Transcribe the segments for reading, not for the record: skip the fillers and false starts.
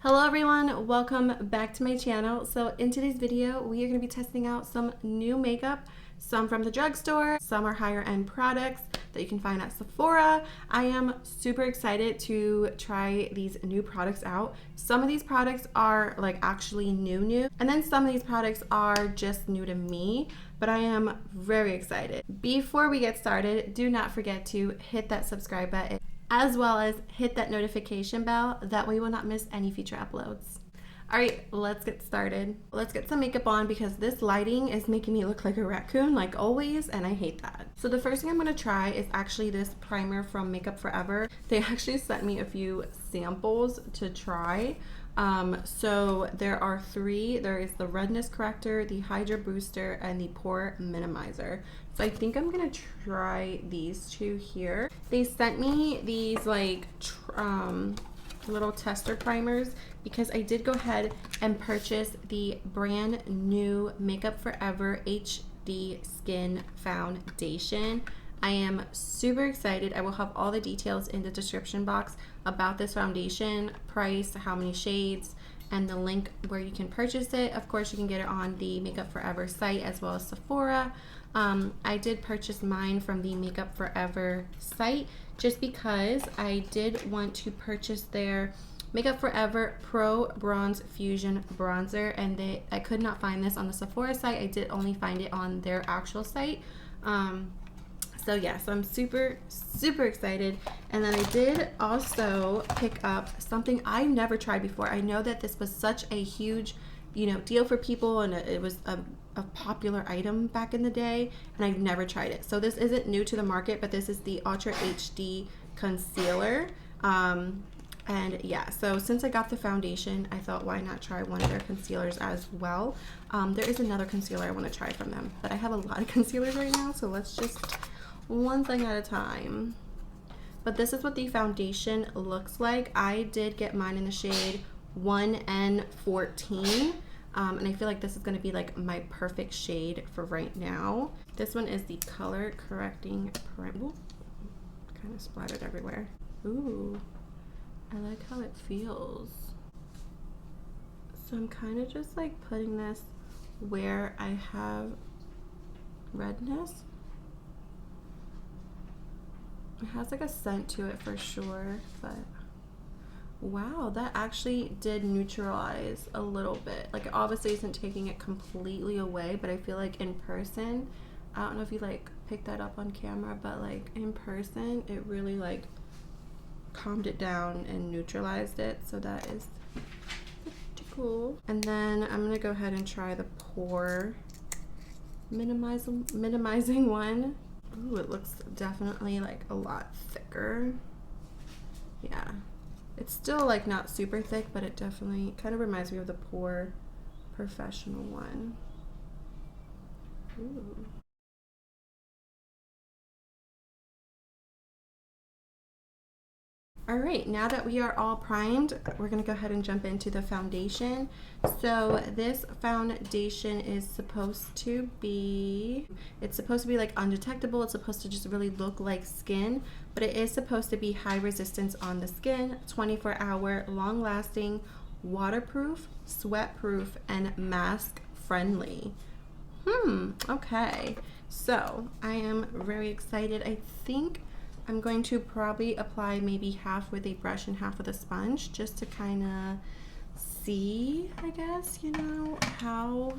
Hello everyone, welcome back to my channel. So in today's video, we are going to be testing out some new makeup, some from the drugstore, some are higher end products that you can find at Sephora. I am super excited to try these new products out. Some of these products are like actually new, and then some of these products are just new to me, but I am very excited. Before we get started, do not forget to hit that subscribe button, as well as hit that notification bell. That way you will not miss any future uploads. All right, let's get started. Let's get some makeup on because this lighting is making me look like a raccoon like always, and I hate that. So the first thing I'm gonna try is actually this primer from Makeup Forever. They actually sent me a few samples to try. So there are three. There is the redness corrector, the hydra booster, and the pore minimizer. So I think I'm gonna try these two here. They sent me these like little tester primers because I did go ahead and purchase the brand new Makeup Forever HD Skin Foundation. I am super excited. I will have all the details in the description box about this foundation, price, how many shades, and the link where you can purchase it. Of course, you can get it on the Makeup Forever site as well as Sephora. I did purchase mine from the Makeup Forever site just because I did want to purchase their Makeup Forever Pro Bronze Fusion Bronzer, and I could not find this on the Sephora site. I did only find it on their actual site. So yeah, so I'm super excited. And then I did also pick up something I never tried before. I know that this was such a huge, deal for people, and it was a popular item back in the day, and I've never tried it. So this isn't new to the market, but this is the Ultra HD Concealer. And yeah, so since I got the foundation, I thought why not try one of their concealers as well. There is another concealer I want to try from them, but I have a lot of concealers right now, so let's just one thing at a time. But this is what the foundation looks like. I did get mine in the shade 1N14. And I feel like this is going to be like my perfect shade for right now. This one is the color correcting primer. Kind of splattered everywhere. Ooh, I like how it feels. So I'm kind of just like putting this where I have redness. It has like a scent to it for sure, but wow, that actually did neutralize a little bit. Like, it obviously isn't taking it completely away, but I feel like in person, I don't know if you like picked that up on camera, but like in person, it really like calmed it down and neutralized it. So that is pretty cool. And then I'm gonna go ahead and try the pore minimizing one. Ooh, it looks definitely like a lot thicker. Yeah. It's still like not super thick, but it definitely kind of reminds me of the Pore Professional one. Ooh. All right, now that we are all primed, we're gonna go ahead and jump into the foundation. So this foundation is supposed to be, like undetectable. It's supposed to just really look like skin, but it is supposed to be high resistance on the skin, 24-hour, long lasting, waterproof, sweat proof, and mask friendly. Okay, so I am very excited. I think I'm going to probably apply maybe half with a brush and half with a sponge just to kind of see, I guess, how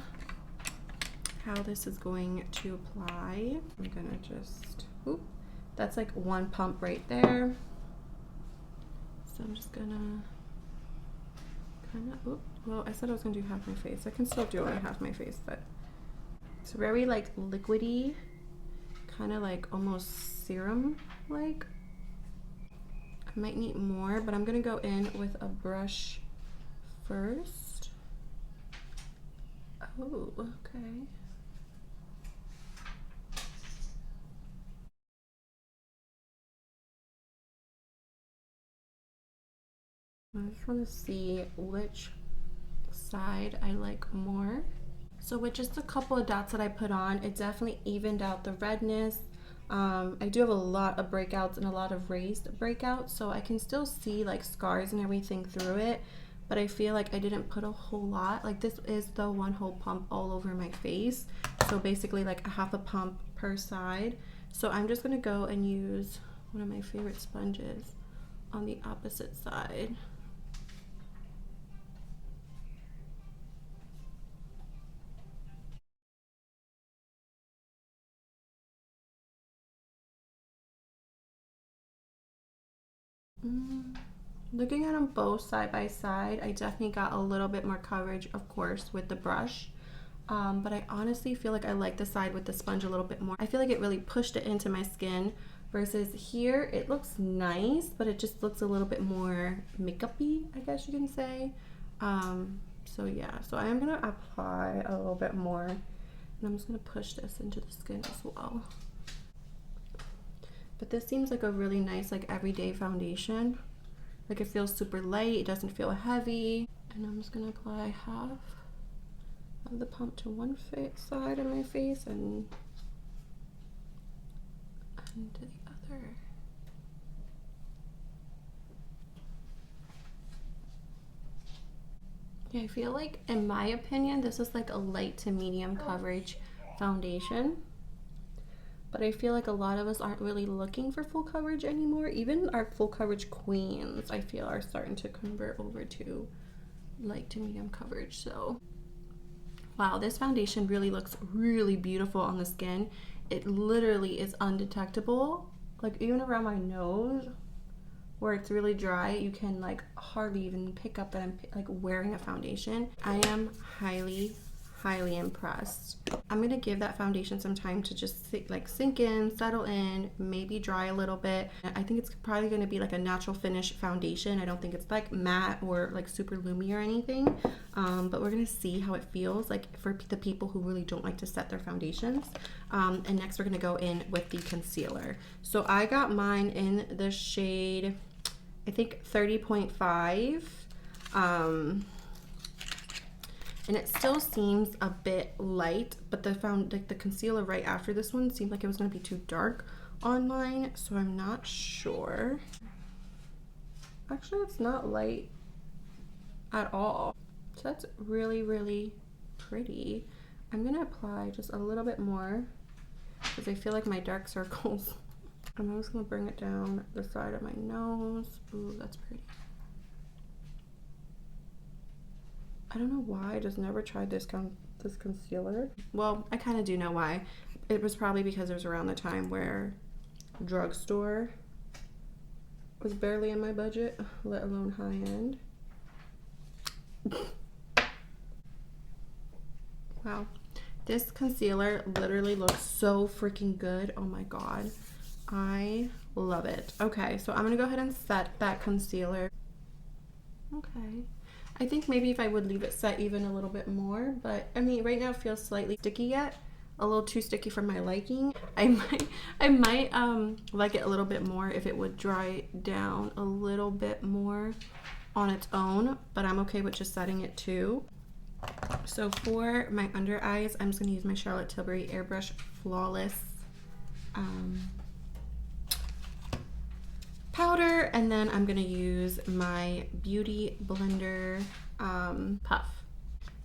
this is going to apply. I'm gonna just, that's like one pump right there. So I'm just gonna kind of, well, I said I was gonna do half my face. I can still do only half my face, but it's very like liquidy, kind of like almost serum like. I might need more, but I'm gonna go in with a brush first. Oh, okay. I just want to see which side I like more. So with just a couple of dots that I put on, it definitely evened out the redness. I do have a lot of breakouts and a lot of raised breakouts, so I can still see like scars and everything through it, but I feel like I didn't put a whole lot. Like this is the one whole pump all over my face. So basically like a half a pump per side. So I'm just gonna go and use one of my favorite sponges on the opposite side. Looking at them both side by side, I definitely got a little bit more coverage, of course, with the brush. But I honestly feel like I like the side with the sponge a little bit more. I feel like it really pushed it into my skin versus here, it looks nice, but it just looks a little bit more makeup-y, I guess you can say. So yeah, so I am gonna apply a little bit more and I'm just gonna push this into the skin as well. But this seems like a really nice like everyday foundation. Like it feels super light, it doesn't feel heavy. And I'm just gonna apply half of the pump to one side of my face and to the other. Yeah, I feel like, in my opinion, this is like a light to medium coverage foundation. But I feel like a lot of us aren't really looking for full coverage anymore. Even our full coverage queens, I feel, are starting to convert over to light to medium coverage. So, wow, this foundation really looks really beautiful on the skin. It literally is undetectable. Like even around my nose, where it's really dry, you can like hardly even pick up that I'm like wearing a foundation. I am highly impressed. I'm gonna give that foundation some time to just sink in, settle in, maybe dry a little bit. I think it's probably gonna be like a natural finish foundation. I don't think it's like matte or like super loomy or anything, but we're gonna see how it feels like for the people who really don't like to set their foundations. And next we're gonna go in with the concealer. So I got mine in the shade, I think 30.5. And it still seems a bit light, but the concealer right after this one seemed like it was going to be too dark online, so I'm not sure. Actually, it's not light at all. So that's really pretty. I'm going to apply just a little bit more because I feel like my dark circles. I'm just going to bring it down the side of my nose. Ooh, that's pretty. I don't know why I just never tried this concealer. Well, I kind of do know why. It was probably because it was around the time where drugstore was barely in my budget, let alone high-end. Wow. This concealer literally looks so freaking good. Oh my god. I love it. Okay, so I'm going to go ahead and set that concealer. Okay. I think maybe if I would leave it set even a little bit more, but I mean right now it feels slightly sticky yet, a little too sticky for my liking. I might like it a little bit more if it would dry down a little bit more on its own, but I'm okay with just setting it too. So for my under eyes, I'm just gonna use my Charlotte Tilbury Airbrush Flawless powder, and then I'm gonna use my Beauty Blender puff.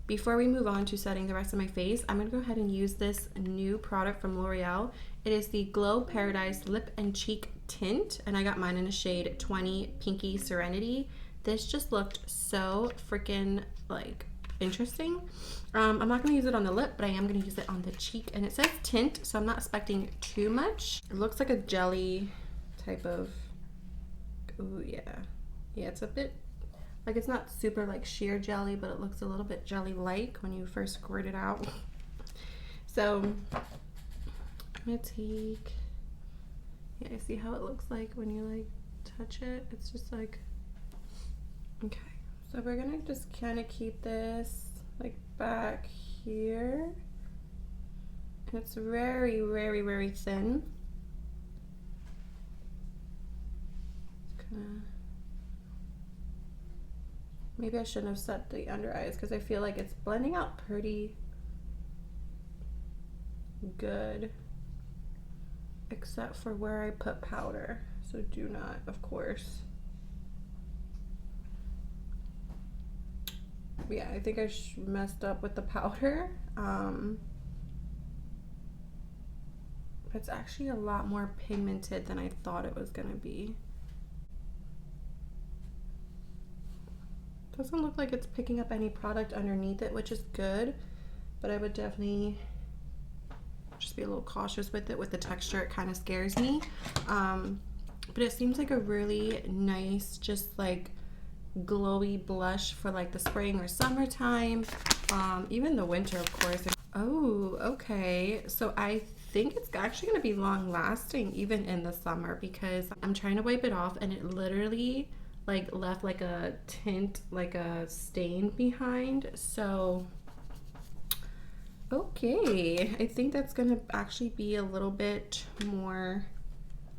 Before we move on to setting the rest of my face, I'm gonna go ahead and use this new product from L'Oreal. It is the Glow Paradise Lip and Cheek Tint, and I got mine in a shade 20 Pinky Serenity. This just looked so freaking like interesting. I'm not gonna use it on the lip, but I am gonna use it on the cheek, and it says tint, so I'm not expecting too much. It looks like a jelly type of. Ooh, yeah. Yeah, it's a bit, like it's not super like sheer jelly, but it looks a little bit jelly-like when you first squirt it out. So, I'm gonna take, yeah, I see how it looks like when you like touch it. It's just like, okay. So we're gonna just kind of keep this like back here. It's very thin. Maybe I shouldn't have set the under eyes because I feel like it's blending out pretty good, except for where I put powder. So do not, of course. Yeah, I think I messed up with the powder. It's actually a lot more pigmented than I thought it was gonna be. Doesn't look like it's picking up any product underneath it, which is good, but I would definitely just be a little cautious with it. With the texture, it kind of scares me. But it seems like a really nice, just like glowy blush for like the spring or summertime, even the winter, of course. Oh, okay. So I think it's actually going to be long lasting even in the summer, because I'm trying to wipe it off and it literally like left like a tint, like a stain behind. So okay, I think that's going to actually be a little bit more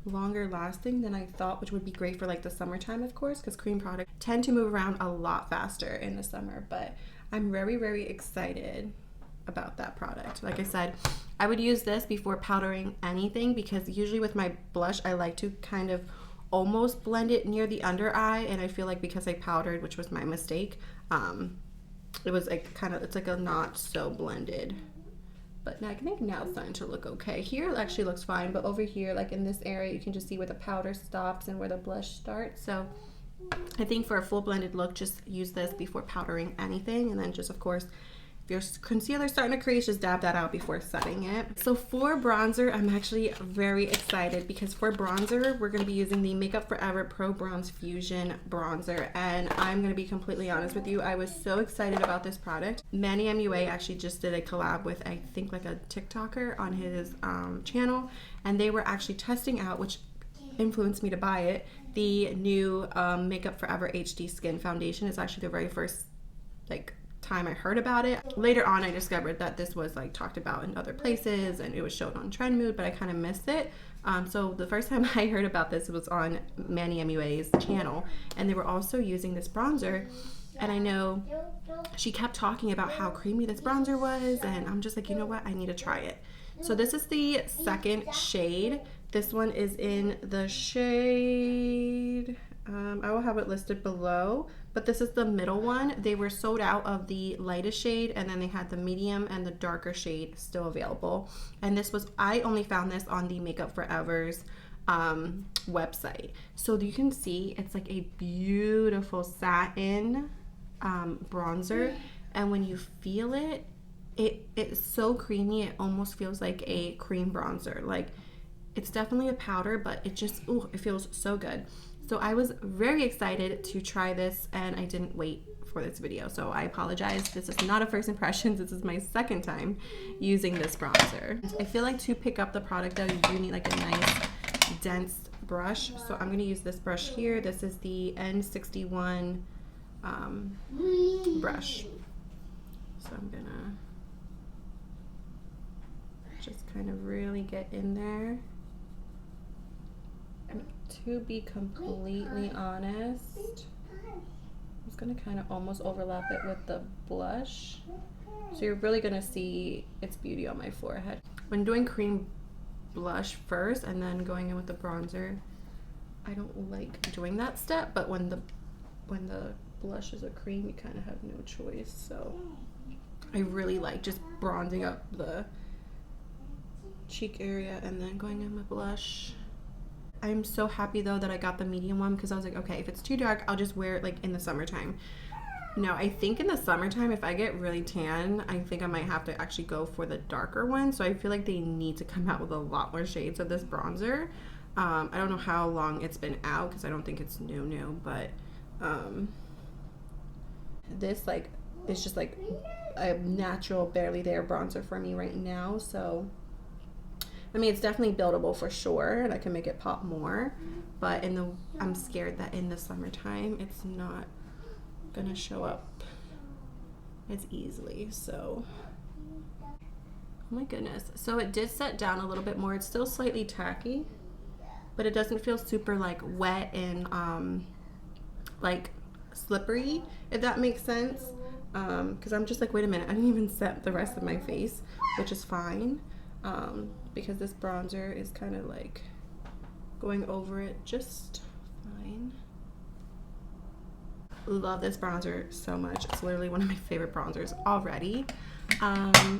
longer lasting than I thought, which would be great for like the summertime, of course, because cream products tend to move around a lot faster in the summer. But I'm very, very excited about that product. Like I said, I would use this before powdering anything, because usually with my blush I like to kind of almost blend it near the under eye, and I feel like because I powdered, which was my mistake, it was like kind of, it's like a not so blended. But I think now it's starting to look okay. Here it actually looks fine, but over here, like in this area, you can just see where the powder stops and where the blush starts. So I think for a full blended look, just use this before powdering anything, and then just, of course, if your concealer's starting to crease, just dab that out before setting it. So for bronzer, I'm actually very excited, because for bronzer, we're going to be using the Makeup Forever Pro Bronze Fusion Bronzer. And I'm going to be completely honest with you, I was so excited about this product. Manny MUA actually just did a collab with, I think, like a TikToker on his channel, and they were actually testing out, which influenced me to buy it, the new Makeup Forever HD Skin Foundation. It's actually the very first like time I heard about it. Later on I discovered that this was like talked about in other places and it was shown on Trend Mood, but I kind of missed it. So the first time I heard about this was on Manny MUA's channel, and they were also using this bronzer, and I know she kept talking about how creamy this bronzer was, and I'm just like, you know what, I need to try it. So this is the second shade. This one is in the shade, I will have it listed below, but this is the middle one. They were sold out of the lightest shade, and then they had the medium and the darker shade still available. And this was, I only found this on the Makeup Forever's website. So you can see it's like a beautiful satin bronzer, and when you feel it, it's so creamy, it almost feels like a cream bronzer. Like, it's definitely a powder, but it just, ooh, it feels so good. So I was very excited to try this, and I didn't wait for this video, so I apologize. This is not a first impression. This is my second time using this bronzer. I feel like to pick up the product though, you do need like a nice dense brush. So I'm gonna use this brush here. This is the N61 brush. So I'm gonna just kind of really get in there. And to be completely honest, I'm just gonna kind of almost overlap it with the blush. So you're really gonna see its beauty on my forehead. When doing cream blush first and then going in with the bronzer, I don't like doing that step, but when the blush is a cream, you kind of have no choice. So I really like just bronzing up the cheek area and then going in with blush. I'm so happy though that I got the medium one, because I was like, okay, if it's too dark, I'll just wear it like in the summertime. Now, I think in the summertime, if I get really tan, I think I might have to actually go for the darker one. So I feel like they need to come out with a lot more shades of this bronzer. I don't know how long it's been out, because I don't think it's new, but this like is just like a natural, barely there bronzer for me right now. So I mean, it's definitely buildable for sure, and I can make it pop more, but I'm scared that in the summertime it's not gonna show up as easily. So oh my goodness. So it did set down a little bit more. It's still slightly tacky, but it doesn't feel super like wet and like slippery, if that makes sense, because I'm just like, wait a minute, I didn't even set the rest of my face, which is fine. Because this bronzer is kind of like going over it just fine. love this bronzer so much. It's literally one of my favorite bronzers already.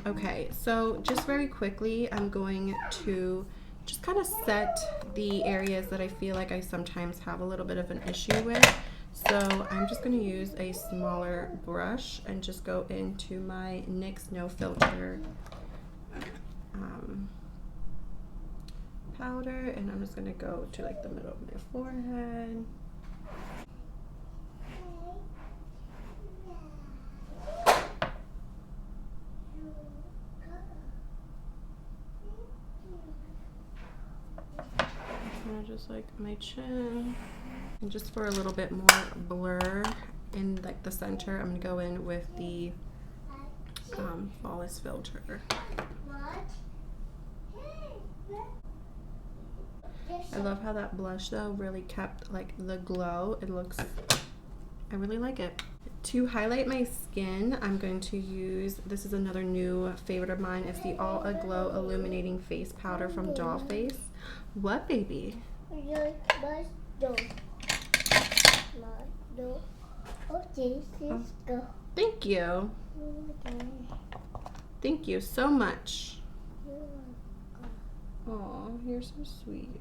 Okay, so just very quickly, I'm going to just kind of set the areas that I feel like I sometimes have a little bit of an issue with. So I'm just going to use a smaller brush and just go into my NYX No Filter powder, and I'm just going to go to like the middle of my forehead. Just like my chin, and just for a little bit more blur in like the center, I'm gonna go in with the flawless filter. I love how that blush though really kept like the glow. It looks, I really like it. To highlight my skin, I'm going to use, this is another new favorite of mine. It's the All Aglow Illuminating Face Powder from Dollface. What, baby? Thank you. Thank you so much. Oh, you're so sweet.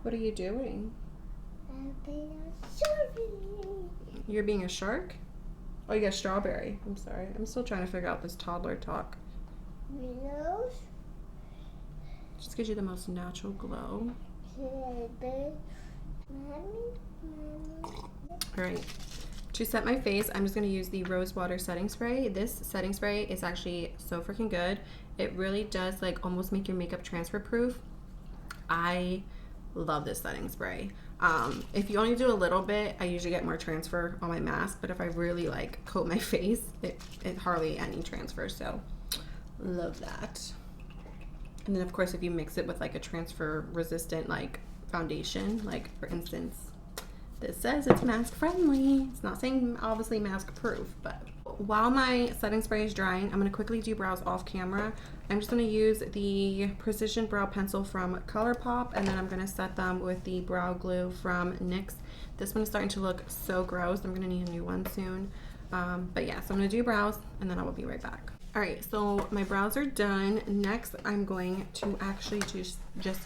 What are you doing? I'm being a shark. You're being a shark? Oh, you got strawberry. I'm sorry. I'm still trying to figure out this toddler talk. Nose. Just gives you the most natural glow. Alright, to set my face, I'm just going to use the Rose Water Setting Spray. This setting spray is actually so freaking good. It really does like almost make your makeup transfer proof. I love this setting spray. If you only do a little bit, I usually get more transfer on my mask, but if I really like coat my face, it hardly any transfer, so love that. And then of course if you mix it with like a transfer resistant like foundation, like for instance this says it's mask friendly, it's not saying obviously mask proof, but while my setting spray is drying, I'm going to quickly do brows off camera. I'm just going to use the Precision Brow Pencil from ColourPop, and then I'm going to set them with the brow glue from NYX. This one is starting to look so gross. I'm going to need a new one soon. But yeah, so I'm going to do brows and then I will be right back. Alright, so my brows are done. Next, I'm going to actually just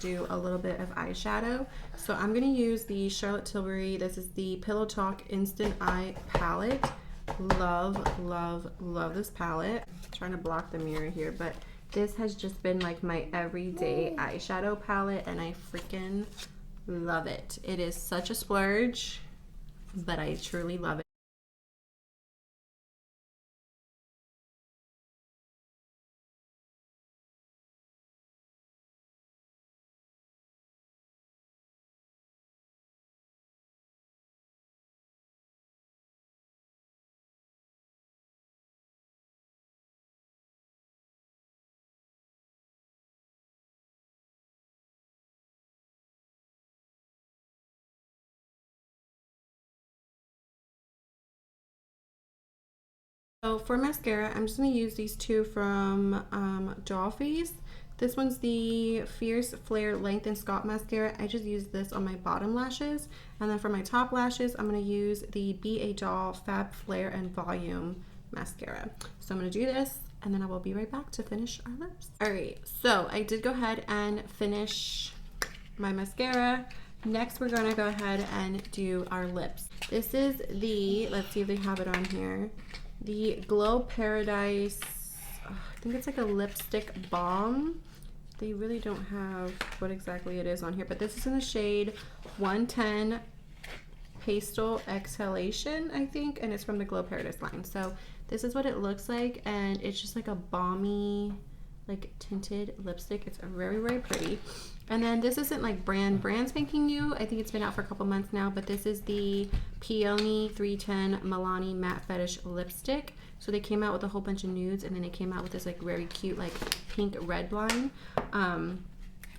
do a little bit of eyeshadow. So I'm going to use the Charlotte Tilbury. This is the Pillow Talk Instant Eye Palette. Love, love, love this palette. I'm trying to block the mirror here, but this has just been like my everyday eyeshadow palette and I freaking love it. It is such a splurge, but I truly love it. So for mascara, I'm just going to use these two from Dollface. This one's the Fierce Flare Length and Sculpt Mascara. I just use this on my bottom lashes. And then for my top lashes, I'm going to use the B.A. Doll Fab Flare and Volume Mascara. So I'm going to do this, and then I will be right back to finish our lips. Alright, so I did go ahead and finish my mascara. Next, we're going to go ahead and do our lips. This is the, let's see if they have it on here, the Glow Paradise, I think it's like a lipstick balm. They really don't have what exactly it is on here, but this is in the shade 110 Pastel Exhalation, I think, and it's from the Glow Paradise line. So this is what it looks like, and it's just like a balmy, like tinted lipstick. It's very, very pretty. And then this isn't like brand spanking new. I think it's been out for a couple months now, but this is the Peony 310 Milani Matte Fetish Lipstick. So they came out with a whole bunch of nudes, and then they came out with this like very cute like pink red line.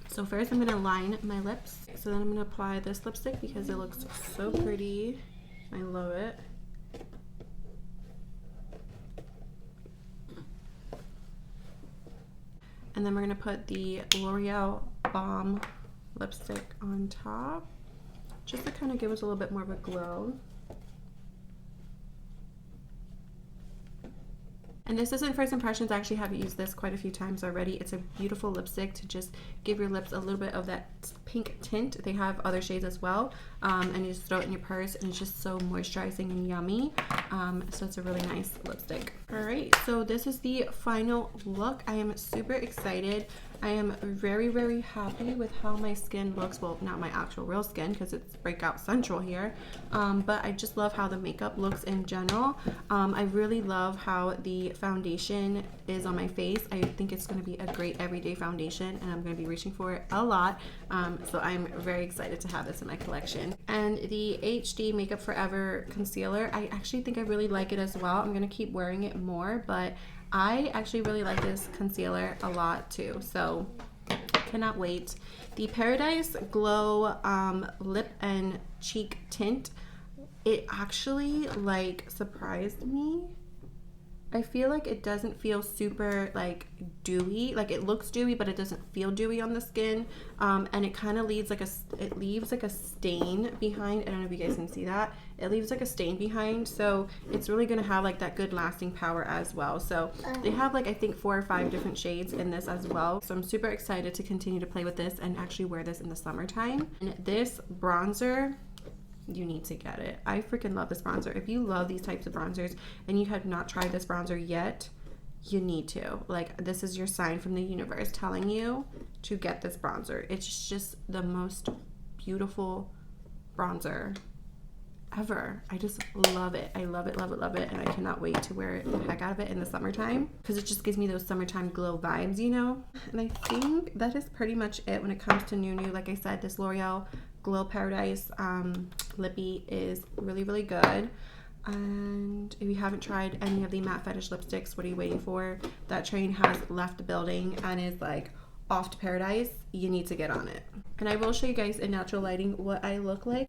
So first I'm gonna line my lips. So then I'm gonna apply this lipstick because it looks so pretty. I love it. And then we're gonna put the L'Oreal Balm lipstick on top, just to kind of give us a little bit more of a glow. And this isn't first impressions. I actually have used this quite a few times already. It's a beautiful lipstick to just give your lips a little bit of that pink tint. They have other shades as well. And you just throw it in your purse and it's just so moisturizing and yummy. So it's a really nice lipstick. All right, so this is the final look. I am super excited. I am very, very happy with how my skin looks. Well, not my actual real skin because it's breakout central here. But I just love how the makeup looks in general. I really love how the foundation is on my face. I think it's going to be a great everyday foundation and I'm going to be reaching for it a lot. So I'm very excited to have this in my collection. And the HD Makeup Forever Concealer, I actually think I really like it as well. I'm going to keep wearing it more, but I actually really like this concealer a lot too, so cannot wait. The Paradise Glow Lip and Cheek Tint, it actually like surprised me. I feel like it doesn't feel super like dewy. Like it looks dewy, but it doesn't feel dewy on the skin. And it kind of leaves like a stain behind. I don't know if you guys can see that. It leaves like a stain behind. So it's really gonna have like that good lasting power as well. So they have like I think 4 or 5 different shades in this as well. So I'm super excited to continue to play with this and actually wear this in the summertime. And this bronzer, you need to get it. I freaking love this bronzer. If you love these types of bronzers and you have not tried this bronzer yet, you need to. Like, this is your sign from the universe telling you to get this bronzer. It's just the most beautiful bronzer ever. I just love it. I love it, love it, love it. And I cannot wait to wear the heck out of it in the summertime because it just gives me those summertime glow vibes, you know? And I think that is pretty much it when it comes to new. Like I said, this L'Oreal Glow Paradise lippy is really, really good. And if you haven't tried any of the matte fetish lipsticks, what are you waiting for? That train has left the building and is like off to paradise. You need to get on it. And I will show you guys in natural lighting what I look like.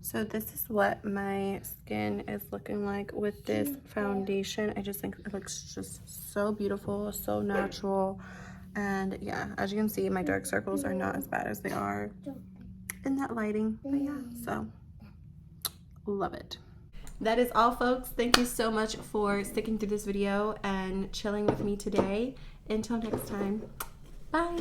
So this is what my skin is looking like with this foundation. I just think it looks just so beautiful, so natural. And yeah, as you can see, my dark circles are not as bad as they are in that lighting. But yeah, so love it. That is all, folks. Thank you so much for sticking through this video and chilling with me today. Until next time, bye.